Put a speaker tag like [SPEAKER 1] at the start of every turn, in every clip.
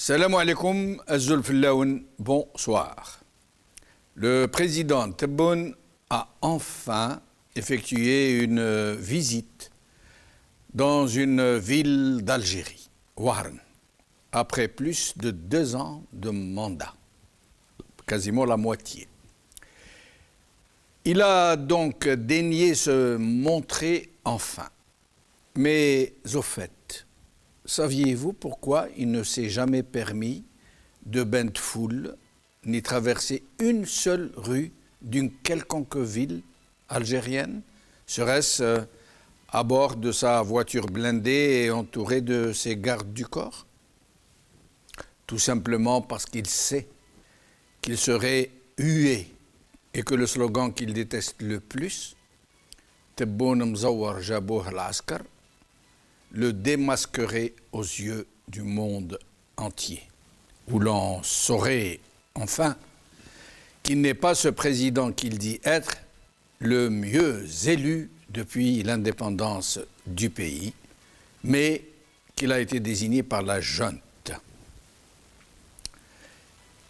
[SPEAKER 1] Salam alaikum, Azul bonsoir. Le président Tebboune a enfin effectué une visite dans une ville d'Algérie, Ouarn, après plus de 2 ans de mandat, quasiment la moitié. Il a donc daigné se montrer enfin. Mais au fait, saviez-vous pourquoi il ne s'est jamais permis de bain de foule ni traverser une seule rue d'une quelconque ville algérienne, serait-ce à bord de sa voiture blindée et entouré de ses gardes du corps? Tout simplement parce qu'il sait qu'il serait hué et que le slogan qu'il déteste le plus, Tebboune Mzawar Jabouh al-Askar, le démasquerait aux yeux du monde entier, où l'on saurait enfin qu'il n'est pas ce président qu'il dit être le mieux élu depuis l'indépendance du pays, mais qu'il a été désigné par la junte.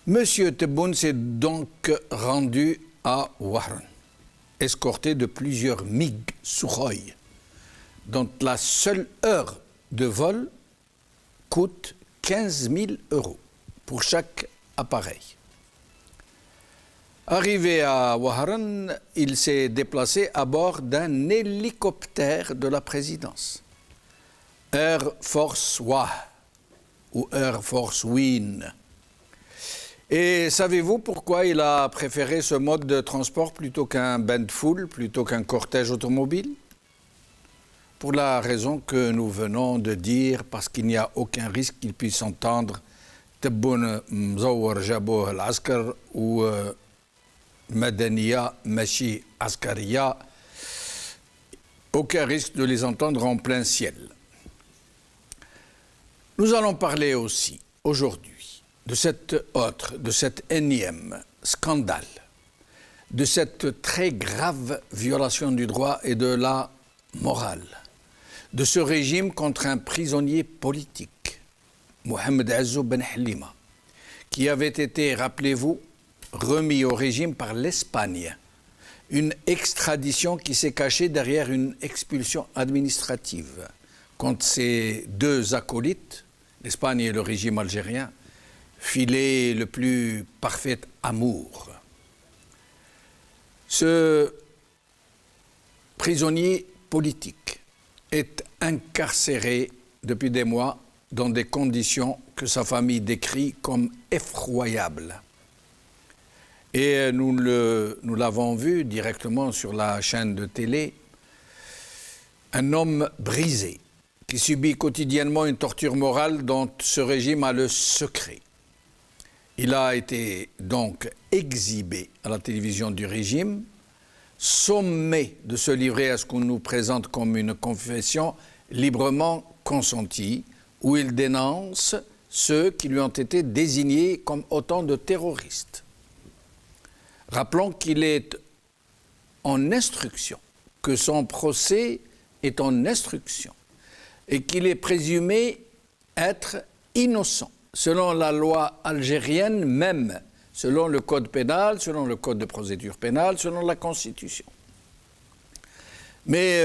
[SPEAKER 1] Monsieur Tebboune s'est donc rendu à Ouarn, escorté de plusieurs MiG Sukhoi, dont la seule heure de vol coûte 15 000 € pour chaque appareil. Arrivé à Ouarn, il s'est déplacé à bord d'un hélicoptère de la présidence, Air Force Wah ou Air Force Win. Et savez-vous pourquoi il a préféré ce mode de transport plutôt qu'un bain de foule, plutôt qu'un cortège automobile? Pour la raison que nous venons de dire, parce qu'il n'y a aucun risque qu'il puisse entendre Tebboune Mzawar Jabouh al-Askar ou Madaniya Machi Askariya, aucun risque de les entendre en plein ciel. Nous allons parler aussi aujourd'hui de cet énième scandale, de cette très grave violation du droit et de la morale, de ce régime contre un prisonnier politique, Mohamed Azzou Ben Halima, qui avait été, rappelez-vous, remis au régime par l'Espagne, une extradition qui s'est cachée derrière une expulsion administrative contre ses 2 acolytes, l'Espagne et le régime algérien, filaient le plus parfait amour. Ce prisonnier politique est incarcéré depuis des mois dans des conditions que sa famille décrit comme effroyables. Et nous l'avons vu directement sur la chaîne de télé, un homme brisé qui subit quotidiennement une torture morale dont ce régime a le secret. Il a été donc exhibé à la télévision du régime, sommé de se livrer à ce qu'on nous présente comme une confession librement consentie, où il dénonce ceux qui lui ont été désignés comme autant de terroristes. Rappelons qu'il est en instruction, que son procès est en instruction et qu'il est présumé être innocent, selon la loi algérienne même, selon le code pénal, selon le code de procédure pénale, selon la Constitution. Mais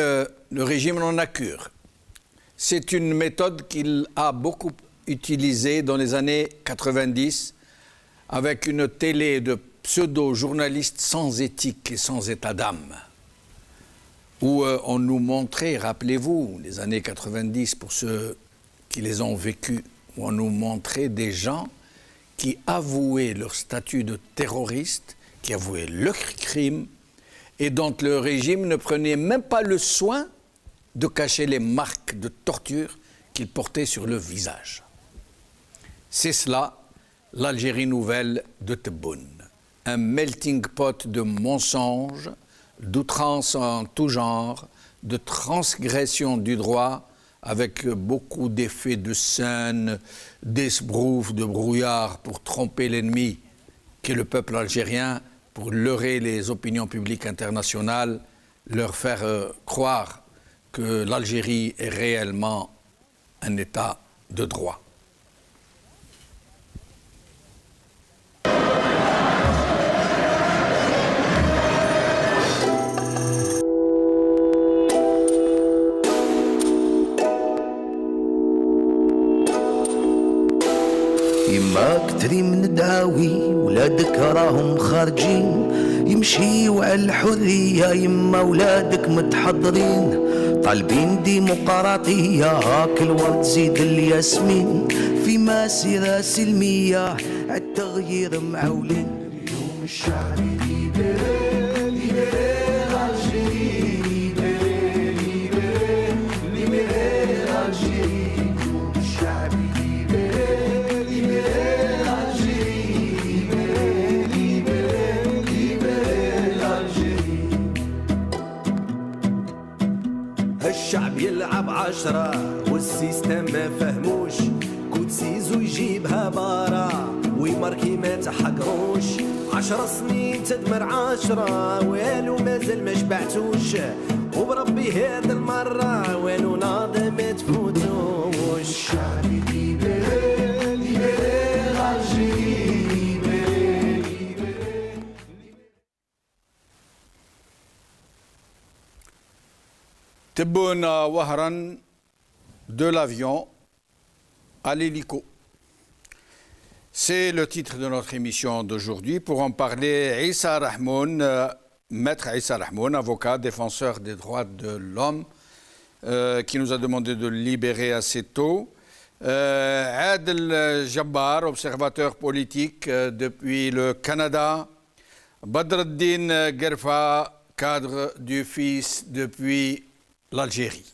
[SPEAKER 1] le régime n'en a cure. C'est une méthode qu'il a beaucoup utilisée dans les années 90 avec une télé de pseudo-journalistes sans éthique et sans état d'âme, où on nous montrait, rappelez-vous, les années 90, pour ceux qui les ont vécues, où on nous montrait des gens qui avouaient leur statut de terroriste, qui avouaient leur crime, et dont le régime ne prenait même pas le soin de cacher les marques de torture qu'ils portaient sur le visage. C'est cela, l'Algérie nouvelle de Tebboune. Un melting pot de mensonges, d'outrances en tout genre, de transgression du droit, avec beaucoup d'effets de scène, d'esbrouf, de brouillard pour tromper l'ennemi qu'est le peuple algérien, pour leurrer les opinions publiques internationales, leur faire croire que l'Algérie est réellement un État de droit.
[SPEAKER 2] يما كتري من دعاوي ولادك راهم خارجين يمشيو على الحرية يما ولادك متحضرين طالبين ديمقراطية هاك الورد زيد الياسمين في مسيرة سلمية عالتغيير معولين اليوم الشعبي
[SPEAKER 3] الشعب يلعب 10 والسيستم ما فهموش كوتسيزو يجيبها برا ويماركي ما تحقروش 10 سنين تدمر 10 والو مازال ما شبعتوش وبربي هاد المرة والو ناضي ما تفوتوش الشعب
[SPEAKER 1] Tebbouna Wahran de l'avion à l'hélico. C'est le titre de notre émission d'aujourd'hui. Pour en parler, Issa Rahmoun, maître Issa Rahmoun, avocat, défenseur des droits de l'homme, qui nous a demandé de le libérer assez tôt. Adel Jabbar, observateur politique depuis le Canada. Badreddin Gerfa, cadre du FIS depuis l'Algérie.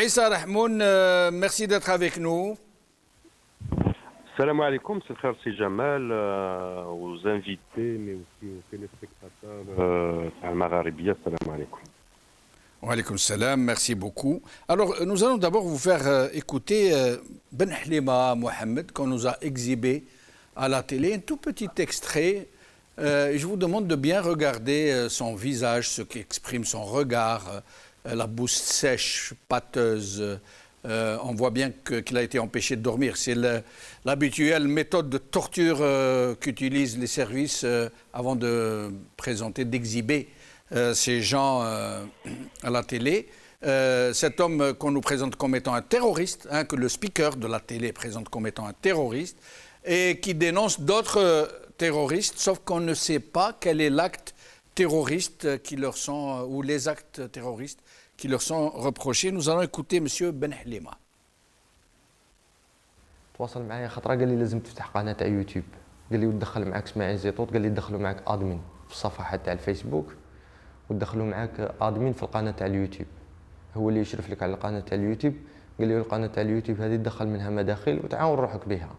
[SPEAKER 1] Issa Rahmoun, merci d'être avec nous.
[SPEAKER 4] Salam alaikum, c'est le frère Si Jamal, aux invités, mais aussi aux téléspectateurs al-Magharibia. Salam alaikum.
[SPEAKER 1] Wa alaikum salam, merci beaucoup. Alors, nous allons d'abord vous faire écouter Ben Hlima Mohamed, qu'on nous a exhibé à la télé, un tout petit extrait. Je vous demande de bien regarder son visage, ce qui exprime son regard, la bouche sèche, pâteuse. On voit bien qu'il a été empêché de dormir. C'est l'habituelle méthode de torture qu'utilisent les services avant de présenter, d'exhiber ces gens à la télé. Cet homme qu'on nous présente comme étant un terroriste, que le speaker de la télé présente comme étant un terroriste, et qui dénonce d'autres terroristes, sauf qu'on ne sait pas quel est l'acte terroriste qui leur sont, ou les actes terroristes qui leur sont reprochés. Nous allons écouter M. Ben Hlima.
[SPEAKER 5] تواصل معايا خطره قال لي لازم تفتح قناه تاع يوتيوب قال لي ودخل معاك اسماعيل زيطوط قال لي دخلوا معاك ادمين في الصفحه تاع الفيسبوك ودخلوا معاك ادمين في القناه تاع اليوتيوب هو اللي يشرف لك على القناه تاع اليوتيوب قال لي القناه تاع اليوتيوب هذه تدخل منها مداخل وتعاون روحك بها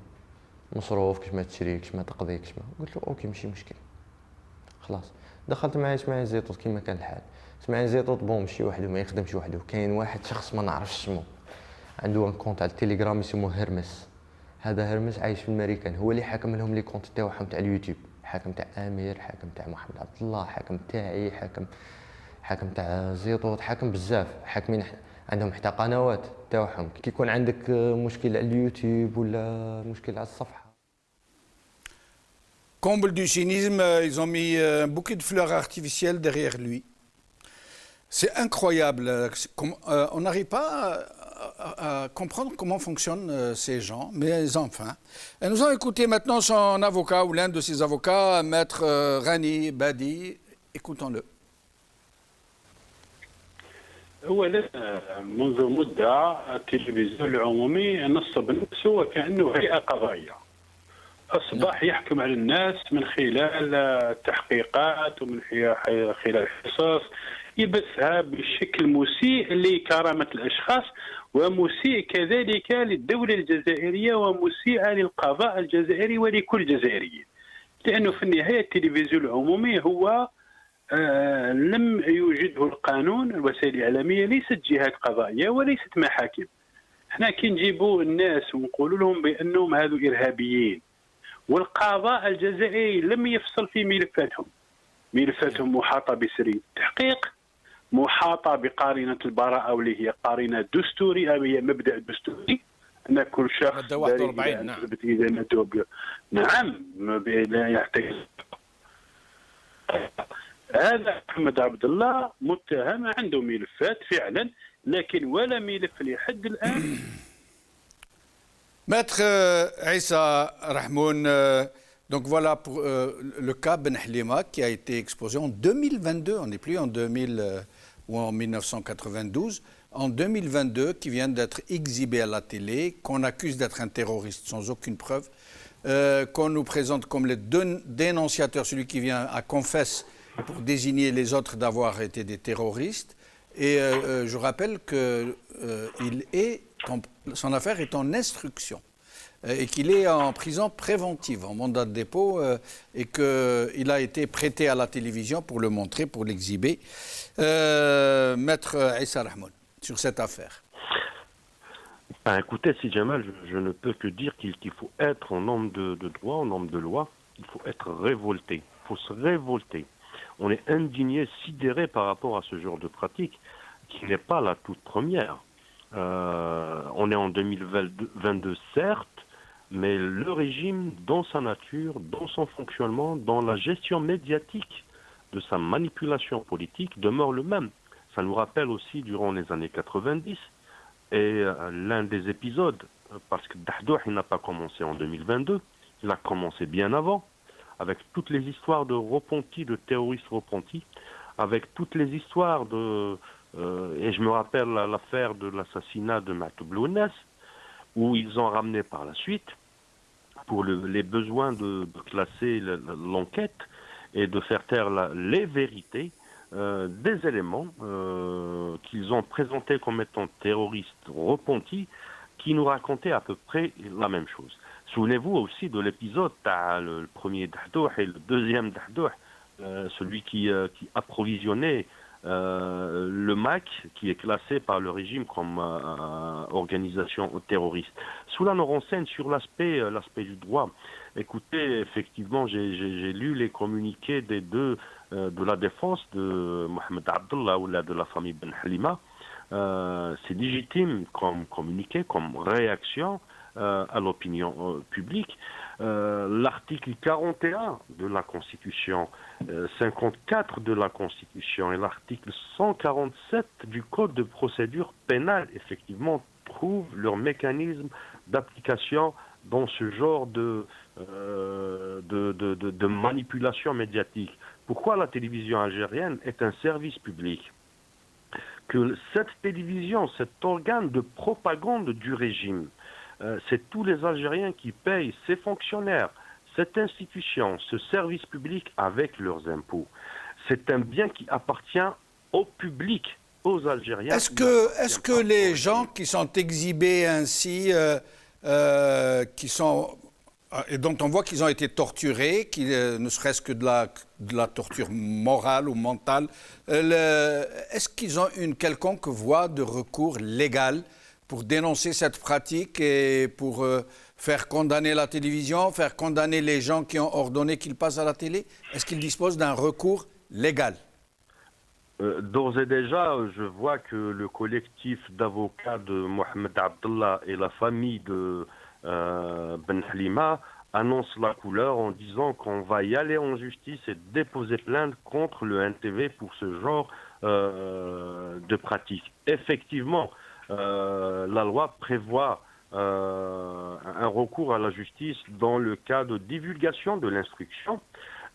[SPEAKER 5] مصروف كش ما تشري كش ما تقضي كش ما قلت له اوكي ماشي مشكل خلاص دخلت معايا اسماعيل زيطوط كيما كان الحال اسماعيل زيطوط بون ماشي وحده ما يخدمش وحده كاين واحد شخص ما نعرفش اسمه عنده ان كونت على التليجرام اسمه هيرمس هذا هيرمس عايش في الامريكان هو اللي حاكم لهم لي كونت تاعهم تاع اليوتيوب حاكم تاع امير حاكم تاع محمد عبد الله حاكم تاعي حاكم تاع زيطوط حاكم بزاف حاكمين عندهم حتى قنوات تاعهم كي يكون عندك مشكل على اليوتيوب ولا مشكل على الصفحه.
[SPEAKER 1] Comble du cynisme, ils ont mis un bouquet de fleurs artificielles derrière lui. C'est incroyable. On n'arrive pas à comprendre comment fonctionnent ces gens, mais enfin. Et nous allons écouter maintenant son avocat ou l'un de ses avocats, Maître Rani Badi. Écoutons-le.
[SPEAKER 6] أولا منذ مدة التلفزيون العمومي نصب نفسه وكأنه هيئة قضائية أصبح يحكم على الناس من خلال التحقيقات ومن خلال الحصص يبثها بشكل مسيء لكرامة الأشخاص ومسيء كذلك للدولة الجزائرية ومسيء للقضاء الجزائري ولكل جزائري لأنه في النهاية التلفزيون العمومي هو لم يوجده القانون الوسائل الإعلامية ليست جهات قضائية وليست محاكم احنا كي نجيبوا الناس ونقولوا لهم بأنهم هذو إرهابيين والقضاء الجزائري لم يفصل في ملفاتهم محاطة بسرية التحقيق محاطة بقارنة البراءة واللي هي قارنة دستوري أو هي مبدأ دستوري أن كل شخص
[SPEAKER 1] 41 نعم
[SPEAKER 6] إذا نعم لا يحتاج هذا محمد عبد الله متهم عنده ملفات فعلا لكن ولا ملف لحد الآن
[SPEAKER 1] Maître Issa Rahmoun, donc voilà pour le cas Ben Halima qui a été exposé en 2022, on n'est plus en 2000 ou en 1992, en 2022, qui vient d'être exhibé à la télé, qu'on accuse d'être un terroriste sans aucune preuve, qu'on nous présente comme le dénonciateur, celui qui vient à confesse pour désigner les autres d'avoir été des terroristes. Et je rappelle que son affaire est en instruction et qu'il est en prison préventive, en mandat de dépôt, et qu'il a été prêté à la télévision pour le montrer, pour l'exhiber. Maître Issa Rahmoun, sur cette affaire.
[SPEAKER 4] Ben, écoutez, si Jamal, je ne peux que dire qu'il faut être en homme de droit, en homme de loi, il faut être révolté, il faut se révolter. On est indigné, sidéré par rapport à ce genre de pratique qui n'est pas la toute première. On est en 2022, certes, mais le régime, dans sa nature, dans son fonctionnement, dans la gestion médiatique de sa manipulation politique, demeure le même. Ça nous rappelle aussi durant les années 90, et l'un des épisodes, parce que Dahdouh, il n'a pas commencé en 2022, il a commencé bien avant, avec toutes les histoires de repentis, de terroristes repentis, avec toutes les histoires de... et je me rappelle l'affaire de l'assassinat de Mateblounes, où ils ont ramené par la suite, pour les besoins de classer l'enquête et de faire taire les vérités, des éléments qu'ils ont présentés comme étant terroristes repentis, qui nous racontaient à peu près la même chose. Souvenez-vous aussi de l'épisode, le premier Dahdouh et le deuxième Dahdouh, celui qui approvisionnait le MAC, qui est classé par le régime comme organisation terroriste. Cela nous renseigne sur l'aspect du droit. Écoutez, effectivement, j'ai lu les communiqués des deux de la défense de Mohamed Abdullah ou de la famille Ben Halima. C'est légitime comme communiqué, comme réaction à l'opinion publique. L'article 41 de la Constitution, 54 de la Constitution et l'article 147 du Code de procédure pénale, effectivement, trouvent leur mécanisme d'application dans ce genre de manipulation médiatique. Pourquoi la télévision algérienne est un service public? Que cette télévision, cet organe de propagande du régime, c'est tous les Algériens qui payent ces fonctionnaires, cette institution, ce service public avec leurs impôts. C'est un bien qui appartient au public, aux Algériens.
[SPEAKER 1] Est-ce que les gens qui sont exhibés ainsi, et dont on voit qu'ils ont été torturés, ne serait-ce que de la torture morale ou mentale, est-ce qu'ils ont une quelconque voie de recours légale pour dénoncer cette pratique et pour faire condamner la télévision, faire condamner les gens qui ont ordonné qu'ils passent à la télé? Est-ce qu'ils disposent d'un recours légal?
[SPEAKER 4] D'ores et déjà, je vois que le collectif d'avocats de Mohamed Abdullah et la famille de Ben Halima annonce la couleur en disant qu'on va y aller en justice et déposer plainte contre le NTV pour ce genre de pratique. Effectivement, la loi prévoit un recours à la justice dans le cas de divulgation de l'instruction,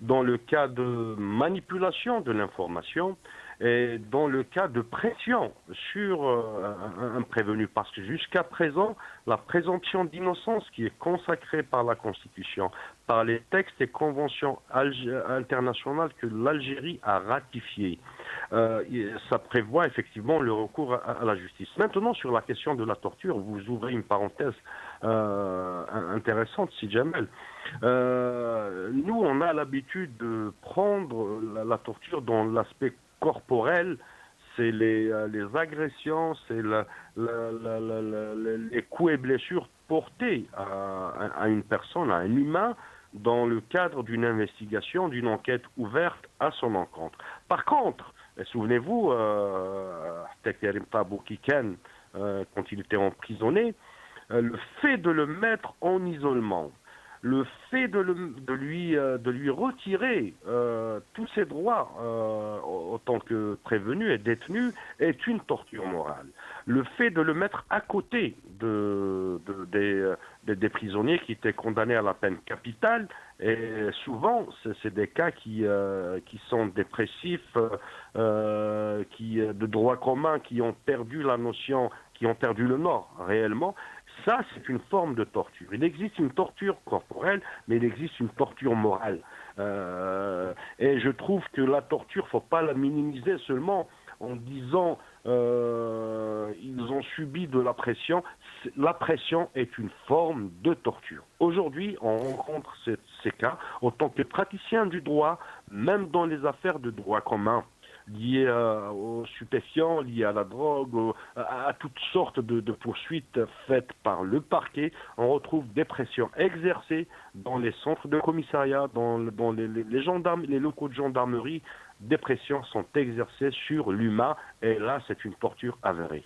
[SPEAKER 4] dans le cas de manipulation de l'information et dans le cas de pression sur un prévenu. Parce que jusqu'à présent, la présomption d'innocence qui est consacrée par la Constitution, par les textes et conventions internationales que l'Algérie a ratifiées, ça prévoit effectivement le recours à la justice. Maintenant, sur la question de la torture, vous ouvrez une parenthèse intéressante, si Jamel. Nous, on a l'habitude de prendre la torture dans l'aspect corporel, c'est les agressions, c'est les coups et blessures portés à une personne, à un humain, dans le cadre d'une investigation, d'une enquête ouverte à son encontre. Par contre, souvenez-vous, Karim Tabou Kiken, quand il était emprisonné, le fait de le mettre en isolement, le fait de lui retirer tous ses droits autant que prévenu et détenu est une torture morale. Le fait de le mettre à côté des prisonniers qui étaient condamnés à la peine capitale, et souvent c'est des cas qui sont dépressifs, de droit commun, qui ont perdu la notion, qui ont perdu le nord réellement. Ça, c'est une forme de torture. Il existe une torture corporelle, mais il existe une torture morale. Et je trouve que la torture, il ne faut pas la minimiser seulement en disant ils ont subi de la pression. La pression est une forme de torture. Aujourd'hui, on rencontre ces cas en tant que praticien du droit, même dans les affaires de droit commun, liées aux stupéfiants, liées à la drogue, à toutes sortes de poursuites faites par le parquet. On retrouve des pressions exercées dans les centres de commissariat, dans les locaux de gendarmerie. Des pressions sont exercées sur l'humain, et là, c'est une torture avérée.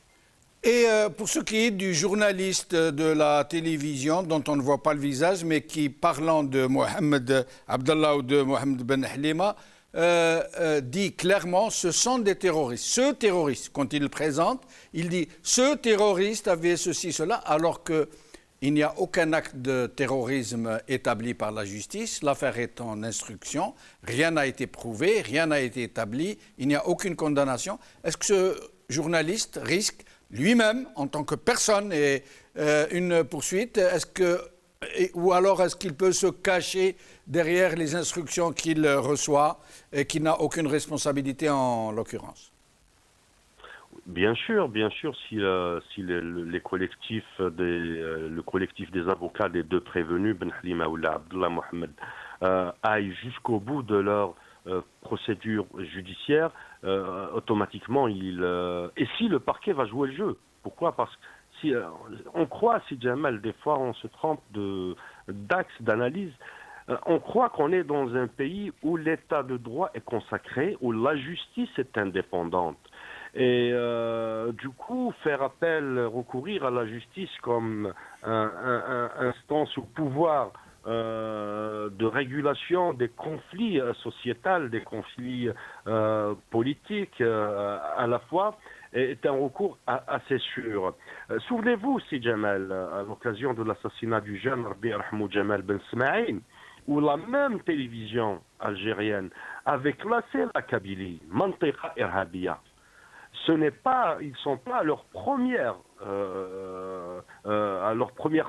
[SPEAKER 1] Et pour ce qui est du journaliste de la télévision, dont on ne voit pas le visage, mais qui, parlant de Mohamed Abdallah ou de Mohamed Ben Halima, dit clairement, ce sont des terroristes. Ce terroriste, quand il le présente, il dit, ce terroriste avait ceci, cela, alors qu'il n'y a aucun acte de terrorisme établi par la justice. L'affaire est en instruction, rien n'a été prouvé, rien n'a été établi, il n'y a aucune condamnation. Est-ce que ce journaliste risque lui-même, en tant que personne, et une poursuite? Ou alors est-ce qu'il peut se cacher derrière les instructions qu'il reçoit et qu'il n'a aucune responsabilité en l'occurrence?
[SPEAKER 4] Bien sûr, si les collectifs le collectif des avocats des deux prévenus, Ben Halima ou Abdullah Mohamed, aillent jusqu'au bout de leur procédure judiciaire, automatiquement, et si le parquet va jouer le jeu. Pourquoi? Parce que si on croit, si Jamal, des fois on se trompe d'axe d'analyse, on croit qu'on est dans un pays où l'état de droit est consacré, où la justice est indépendante. Et du coup, recourir à la justice comme instance ou pouvoir de régulation des conflits sociétals, des conflits politiques à la fois, est un recours assez sûr. Souvenez-vous, si Jamal, à l'occasion de l'assassinat du jeune Rabbi Rahmou Jamal Ben Smaïn, où la même télévision algérienne avait classé la Kabylie, Mantiqa Irhabia. Ils ne sont pas à leur première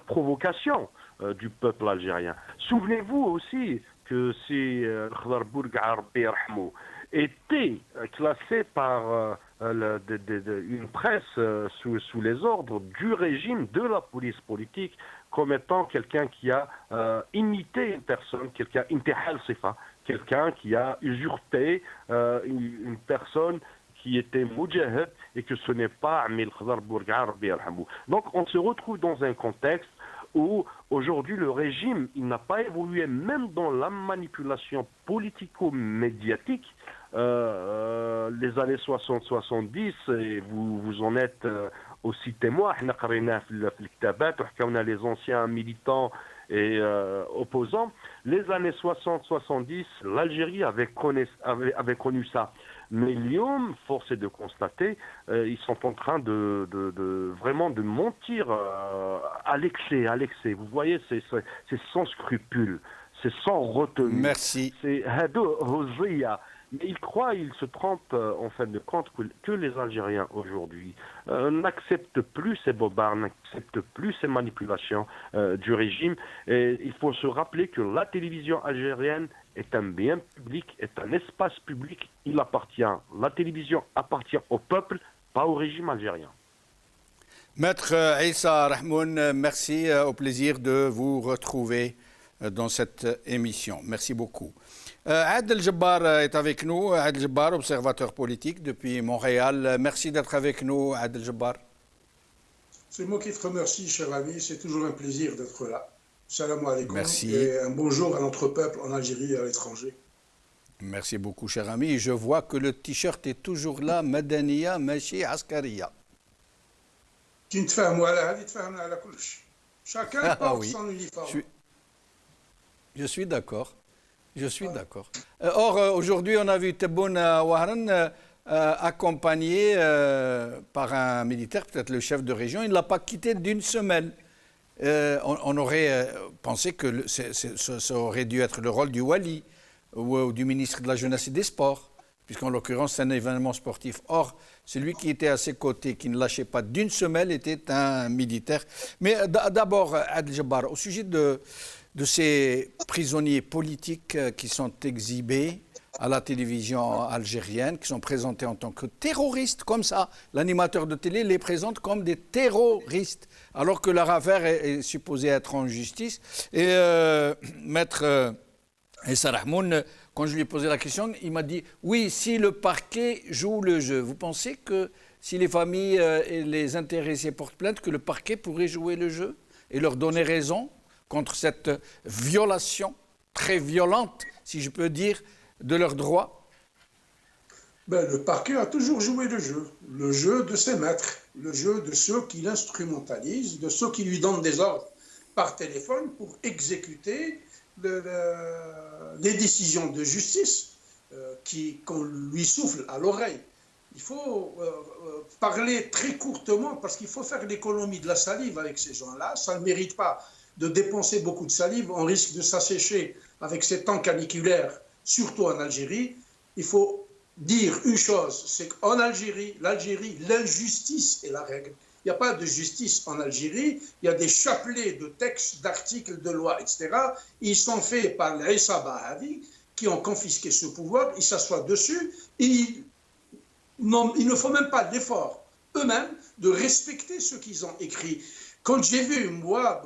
[SPEAKER 4] provocation du peuple algérien. Souvenez-vous aussi que si Khdar Bourga Rabbi Rahmou était classé par une presse sous les ordres du régime de la police politique comme étant quelqu'un qui a imité une personne, quelqu'un qui a usurpé une personne qui était Moudjahid, et que ce n'est pas Amil Khdar Bourga Rabbi Yarhamou. Donc on se retrouve dans un contexte où aujourd'hui le régime, il n'a pas évolué même dans la manipulation politico-médiatique. Les années 60-70, et vous en êtes aussi témoin, on a les anciens militants et opposants. Les années 60-70, l'Algérie avait connu ça. Mais Lyon, force est de constater, ils sont en train vraiment de mentir à l'excès. Vous voyez, c'est sans scrupule, c'est sans retenue.
[SPEAKER 1] Merci.
[SPEAKER 4] C'est hado hozia. Mais ils se trompent en fin de compte que les Algériens aujourd'hui n'acceptent plus ces bobards, n'acceptent plus ces manipulations du régime. Et il faut se rappeler que la télévision algérienne est un bien public, est un espace public. La télévision appartient au peuple, pas au régime algérien.
[SPEAKER 1] Maître Issa Rahmoun, merci, au plaisir de vous retrouver dans cette émission. Merci beaucoup. Adel Jabbar est avec nous. Adel Jabbar, observateur politique depuis Montréal. Merci d'être avec nous, Adel Jabbar.
[SPEAKER 7] C'est moi qui te remercie, cher ami. C'est toujours un plaisir d'être là. Salam alaikum.
[SPEAKER 1] Merci.
[SPEAKER 7] Et un bonjour à notre peuple en Algérie et à l'étranger.
[SPEAKER 1] Merci beaucoup, cher ami. Je vois que le t-shirt est toujours là. Madaniya, Machi, Askariya.
[SPEAKER 7] Chacun porte son uniforme.
[SPEAKER 1] Je suis d'accord. Je suis d'accord. Or, aujourd'hui, on a vu Tebboune Wahran accompagné par un militaire, peut-être le chef de région. Il ne l'a pas quitté d'une semelle. On aurait pensé que ça aurait dû être le rôle du Wali ou du ministre de la Jeunesse et des Sports, puisqu'en l'occurrence, c'est un événement sportif. Or, celui qui était à ses côtés, qui ne lâchait pas d'une semelle, était un militaire. Mais d'abord, Adel Jabbar, au sujet de ces prisonniers politiques qui sont exhibés à la télévision algérienne, qui sont présentés en tant que terroristes, comme ça. L'animateur de télé les présente comme des terroristes, alors que leur affaire est supposée être en justice. Et Maître Issa Rahmoun, quand je lui ai posé la question, il m'a dit « Oui, si le parquet joue le jeu, vous pensez que si les familles et les intéressés portent plainte, que le parquet pourrait jouer le jeu et leur donner raison contre cette violation très violente, si je peux dire, de leurs droits ?»
[SPEAKER 7] Le parquet a toujours joué le jeu de ses maîtres, le jeu de ceux qui l'instrumentalisent, de ceux qui lui donnent des ordres par téléphone pour exécuter les décisions de justice qu'on lui souffle à l'oreille. Il faut parler très courtement parce qu'il faut faire l'économie de la salive avec ces gens-là. Ça ne mérite pas de dépenser beaucoup de salive. On risque de s'assécher avec ces temps caniculaires, surtout en Algérie. Il faut dire une chose, c'est qu'en Algérie, l'injustice est la règle. Il n'y a pas de justice en Algérie. Il y a des chapelets de textes, d'articles, de lois, etc. Ils sont faits par les Issa Bahadi qui ont confisqué ce pouvoir. Ils s'assoient dessus. Il ne faut même pas l'effort eux-mêmes de respecter ce qu'ils ont écrit. Quand j'ai vu, moi,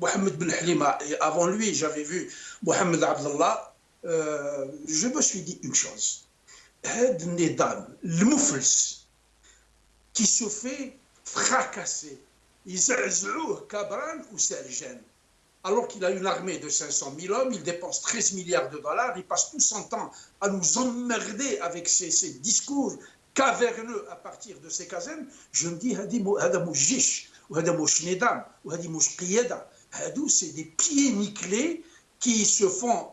[SPEAKER 7] Mohamed Ben Halima, et avant lui, j'avais vu Mohamed Abdallah, je me suis dit une chose. Had Nidam, le Moufels, qui se fait fracasser, Izazouh, Kabran ou Sergen, alors qu'il a une armée de 500 000 hommes, il dépense 13 milliards de dollars, il passe tout son temps à nous emmerder avec ses discours caverneux à partir de ses casernes. Je me dis, Hada Moujish, ou Hada Mouchnedam, ou Hadi Mouchqiyada, Hadou, c'est des pieds nickelés qui se font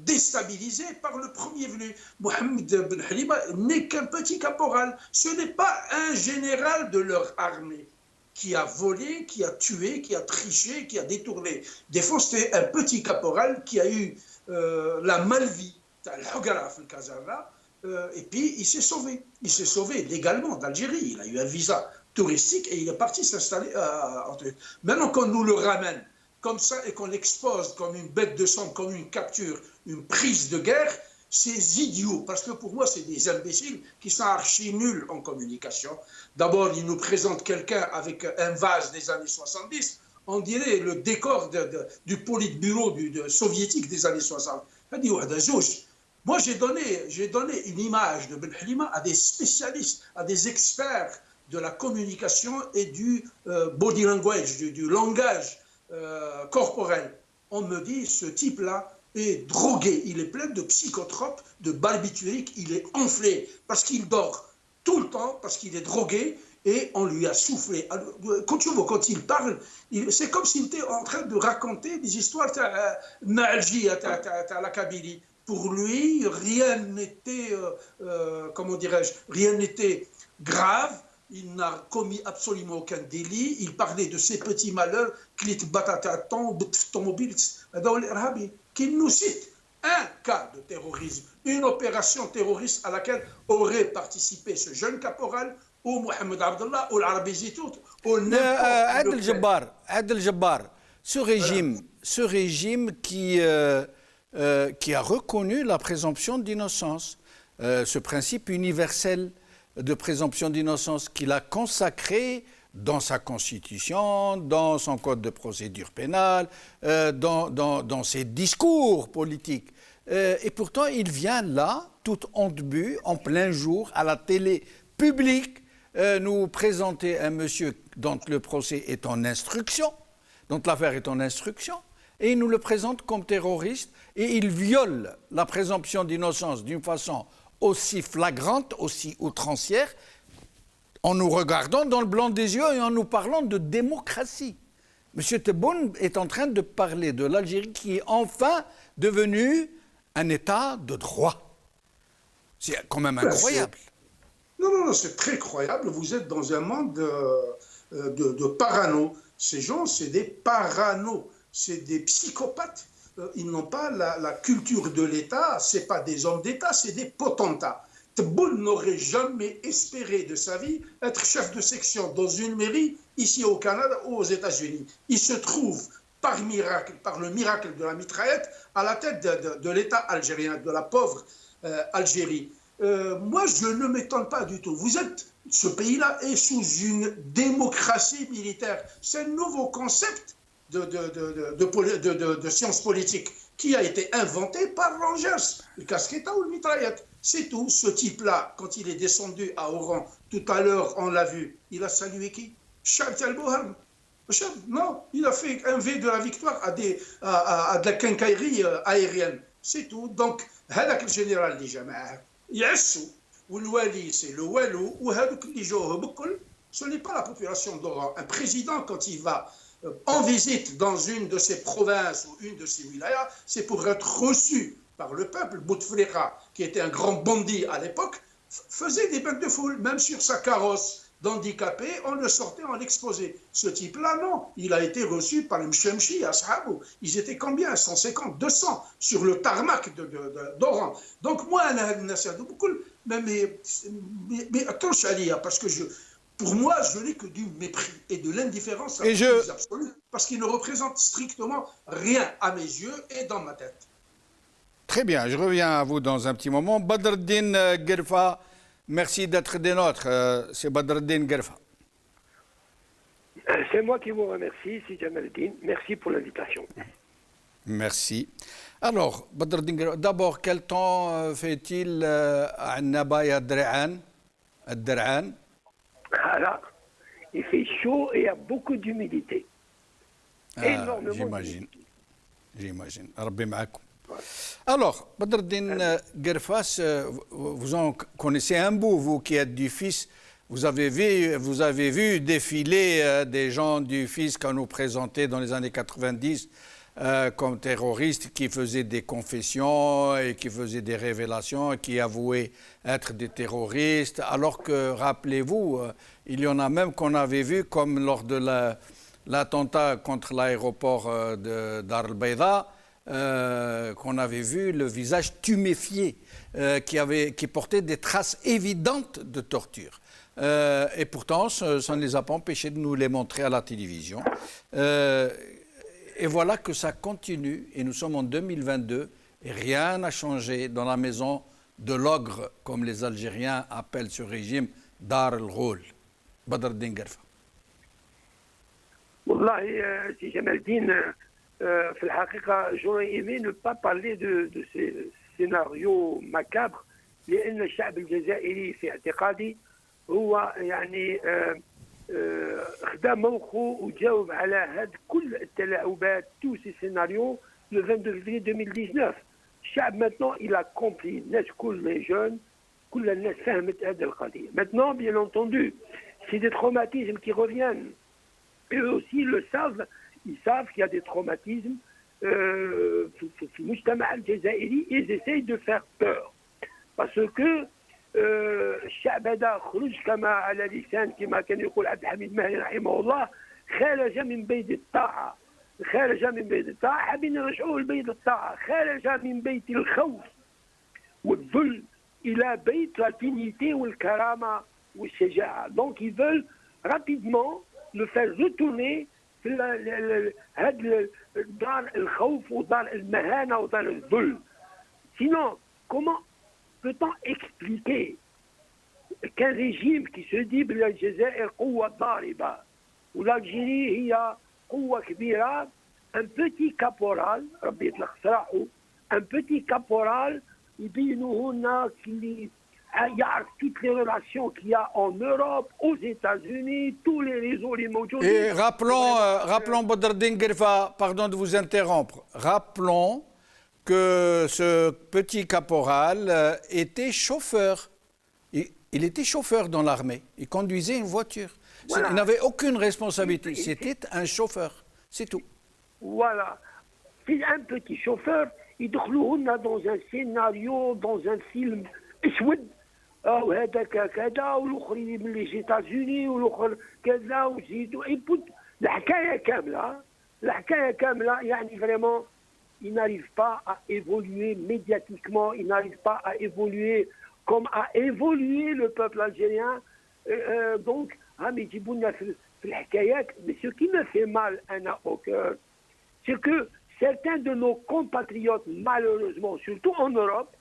[SPEAKER 7] déstabiliser par le premier venu. Mohamed Ben Halima n'est qu'un petit caporal. Ce n'est pas un général de leur armée qui a volé, qui a tué, qui a triché, qui a détourné. Des fois, c'était un petit caporal qui a eu la malvie, et puis il s'est sauvé. Il s'est sauvé légalement d'Algérie. Il a eu un visa touristique et il est parti s'installer en Turquie. Maintenant qu'on nous le ramène comme ça et qu'on l'expose comme une bête de sang, comme une capture, une prise de guerre, c'est idiot. Parce que pour moi, c'est des imbéciles qui sont archi nuls en communication. D'abord, ils nous présentent quelqu'un avec un vase des années 70. On dirait le décor du politburo soviétique des années 60. Moi, j'ai donné une image de Ben Halima à des spécialistes, à des experts de la communication et du body language, du langage corporel. On me dit, ce type-là est drogué, il est plein de psychotropes, de barbituriques, il est enflé parce qu'il dort tout le temps, parce qu'il est drogué et on lui a soufflé. Quand il parle, c'est comme s'il était en train de raconter des histoires à la Kabylie. Pour lui, rien n'était, rien n'était grave. Il n'a commis absolument aucun délit. Il parlait de ses petits malheurs, qu'il nous cite un cas de terrorisme, une opération terroriste à laquelle aurait participé ce jeune caporal, ou Mohamed Abdallah, ou l'Arabie Zitoute, ou n'importe
[SPEAKER 1] Adel Jabbar, ce régime qui a reconnu la présomption d'innocence, ce principe universel de présomption d'innocence qu'il a consacré dans sa constitution, dans son code de procédure pénale, dans ses discours politiques. Et pourtant, il vient là, tout honte bu, en plein jour, à la télé publique, nous présenter un monsieur dont le procès est en instruction, dont l'affaire est en instruction, et il nous le présente comme terroriste, et il viole la présomption d'innocence d'une façon aussi flagrante, aussi outrancière, en nous regardant dans le blanc des yeux et en nous parlant de démocratie. M. Tebboune est en train de parler de l'Algérie qui est enfin devenue un État de droit. C'est quand même incroyable.
[SPEAKER 7] Non, c'est très croyable. Vous êtes dans un monde de parano. Ces gens, c'est des parano, c'est des psychopathes. Ils n'ont pas la culture de l'État, ce n'est pas des hommes d'État, c'est des potentats. Tebboune n'aurait jamais espéré de sa vie être chef de section dans une mairie ici au Canada ou aux États-Unis. Il se trouve par miracle, par le miracle de la mitraillette, à la tête de l'État algérien, de la pauvre Algérie. Moi, je ne m'étonne pas du tout. Ce pays-là est sous une démocratie militaire. C'est un nouveau concept de sciences politiques qui a été inventé par Rangers, le casquetta ou le mitraillette. C'est tout. Ce type-là, quand il est descendu à Oran, tout à l'heure, on l'a vu, il a salué qui? Charles Talbouham. Non, il a fait un V de la victoire à de la quincaillerie aérienne. C'est tout. Donc, هذاك الجنرال اللي جماعه يعسوا والوالي c'est le walou وهذوك اللي جوه بكل ce n'est pas la population d'Oran. Un président, quand il va en visite dans une de ses provinces ou une de ses wilayas, c'est pour être reçu par le peuple. Bouteflika, qui était un grand bandit à l'époque, faisait des bains de foule, même sur sa carrosse d'handicapé, on le sortait, on l'exposait. Ce type-là, non, il a été reçu par les Mchemchi, Ashabou. Ils étaient combien? 150, 200 sur le tarmac d'Oran. Donc moi, mais attends, Chalia, parce que pour moi, je n'ai que du mépris et de l'indifférence absolue, parce qu'il ne représente strictement rien à mes yeux et dans ma tête.
[SPEAKER 1] Très bien, je reviens à vous dans un petit moment. Badreddine Guerfa, merci d'être des nôtres. C'est Badreddine Guerfa.
[SPEAKER 8] C'est moi qui vous remercie, c'est Jamaldine. Merci pour l'invitation.
[SPEAKER 1] Merci. Alors, Badreddine Guerfa, d'abord, quel temps fait-il à Nabaya Dréhan?
[SPEAKER 8] Voilà. Il fait chaud et il y a beaucoup d'humidité. Énormément.
[SPEAKER 1] J'imagine. Rabbi ma'akoum. Alors, Badreddine Guerfas, vous en connaissez un bout, vous qui êtes du FIS. Vous avez vu défiler des gens du FIS qu'on nous présentait dans les années 90 comme terroristes qui faisaient des confessions et qui faisaient des révélations et qui avouaient être des terroristes. Alors que, rappelez-vous, il y en a même qu'on avait vu comme lors de l'attentat contre l'aéroport de Dar el-Bayda, qu'on avait vu le visage tuméfié, qui portait des traces évidentes de torture. Et pourtant, ça ne les a pas empêchés de nous les montrer à la télévision. Et voilà que ça continue, et nous sommes en 2022, et rien n'a changé dans la maison de l'ogre, comme les Algériens appellent ce régime, Dar el-Ghul. Badreddine Guerfa.
[SPEAKER 8] Wallahi, si Jamaldine, في الحقيقة j'aurais aimé ne pas parler de ces scénarios macabres لأن الشعب الجزائري في اعتقادي هو يعني خدا موقعه وجاوب على هاد كل التلاعبات tous ces scénarios le 22 février 2019. الشعب maintenant il a compris الناس كل les jeunes كل الناس فهمت هذه القضية. Maintenant bien entendu c'est des traumatismes qui reviennent. Eux aussi le savent. Ils savent qu'il y a des traumatismes في المجتمع الجزائري et ils essayent de faire peur. Parce que الشعب هذا خرج كما على لسان كما كان يقول عبد الحميد مهدي رحمه الله خرج من بيت الطاعة. خرج من بيت الطاعة حابين يرجعوه لبيت الطاعة. خرج من بيت الخوف والذل إلى بيت la dignité والكرامة والشجاعة. Donc ils veulent rapidement le faire retourner هذا دار الخوف ودار المهانة ودار الذل. Sinon, comment peut-on expliquer qu'un régime qui se dit بالجزائر قوة ضاربة والألجيري هي قوة كبيرة un petit caporal ربي يطلق سراحه un petit caporal يبينوا هنا اللي يعرف toutes les relations qu'il y a en Europe, aux États-Unis, tous les réseaux, les modules.
[SPEAKER 1] Et rappelons Badreddine Guerfa, pardon de vous interrompre, rappelons que ce petit caporal était chauffeur. Il était chauffeur dans l'armée. Il conduisait une voiture. Voilà. Il n'avait aucune responsabilité. C'était un chauffeur. C'est tout.
[SPEAKER 8] Voilà. C'est un petit chauffeur, يدخلوه dans un scénario, dans un film اسود. وهذاك كذا والاخرين من لي زيتازوني والاخر كذا وزيدوا الحكايه كامله يعني vraiment il n'arrive pas à évoluer médiatiquement, il n'arrive pas à évoluer comme a évolué le peuple algérien. Donc يجيبوا لنا في الحكايات. Mais ce qui me fait mal au cœur, c'est que certains de nos compatriotes, malheureusement, surtout en Europe,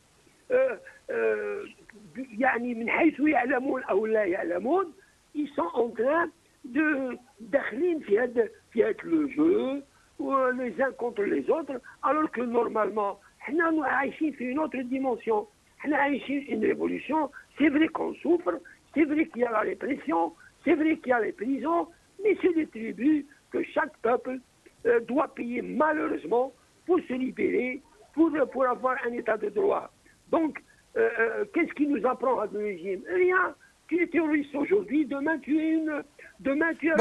[SPEAKER 8] يعني من حيث يعلمون أو لا يعلمون, ils sont en train de داخلين في هذا le jeu les uns contre les autres, alors que normalement احنا عايشين في une autre dimension. احنا عايشين une révolution. C'est vrai qu'on souffre, c'est vrai qu'il y a la répression, c'est vrai qu'il y a les prisons, mais c'est des tributs que chaque peuple doit payer malheureusement pour se libérer, pour avoir un état de droit. Donc, qu'est-ce qui nous apprend à le régime? Rien. Tu es terroriste aujourd'hui, demain tu es une... Demain tu es...